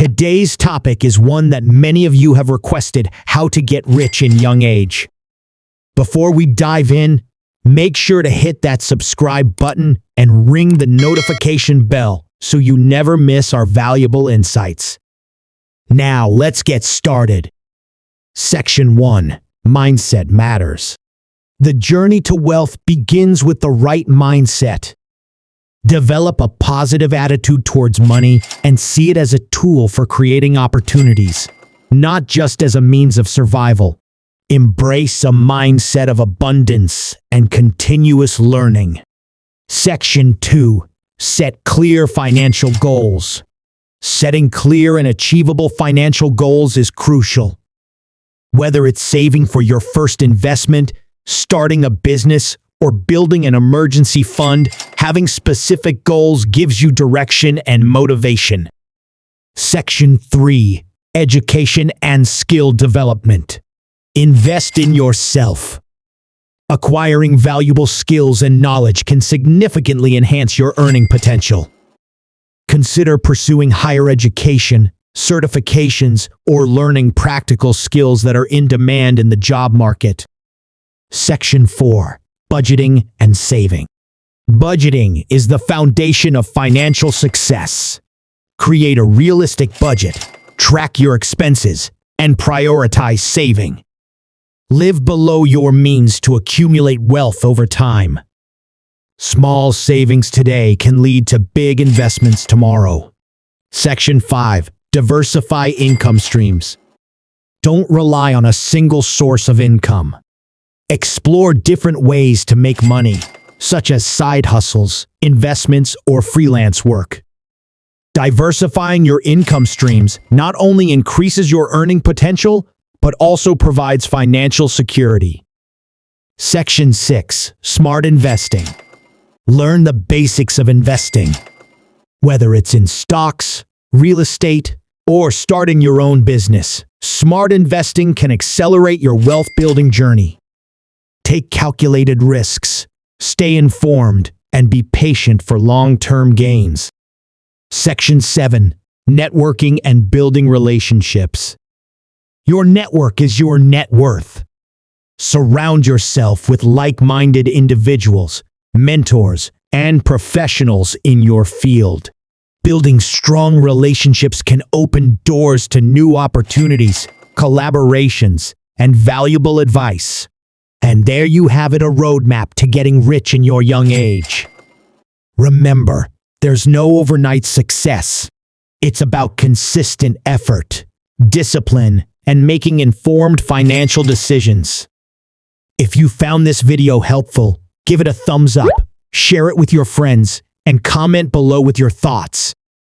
Today's topic is one that many of you have requested: how to get rich in young age. Before we dive in, make sure to hit that subscribe button and ring the notification bell so you never miss our valuable insights. Now, let's get started. Section 1. Mindset matters. The journey to wealth begins with the right mindset. Develop a positive attitude towards money and see it as a tool for creating opportunities, not just as a means of survival. Embrace a mindset of abundance and continuous learning. Section 2. Set clear financial goals. Setting clear and achievable financial goals is crucial. Whether it's saving for your first investment, starting a business, or building an emergency fund, having specific goals gives you direction and motivation. Section 3. Education and skill development. Invest in yourself. Acquiring valuable skills and knowledge can significantly enhance your earning potential. Consider pursuing higher education, certifications, or learning practical skills that are in demand in the job market. Section 4. Budgeting and saving. Budgeting is the foundation of financial success. Create a realistic budget, track your expenses, and prioritize saving. Live below your means to accumulate wealth over time. Small savings today can lead to big investments tomorrow. Section 5. Diversify income streams. Don't rely on a single source of income. Explore different ways to make money, such as side hustles, investments, or freelance work. Diversifying your income streams not only increases your earning potential, but also provides financial security. Section 6. Smart investing. Learn the basics of investing. Whether it's in stocks, real estate, or starting your own business, smart investing can accelerate your wealth-building journey. Take calculated risks, stay informed, and be patient for long-term gains. Section 7. Networking and building relationships. Your network is your net worth. Surround yourself with like-minded individuals, mentors, and professionals in your field. Building strong relationships can open doors to new opportunities, collaborations, and valuable advice. And there you have it, a roadmap to getting rich in your young age. Remember, there's no overnight success. It's about consistent effort, discipline, and making informed financial decisions. If you found this video helpful, give it a thumbs up, share it with your friends, and comment below with your thoughts.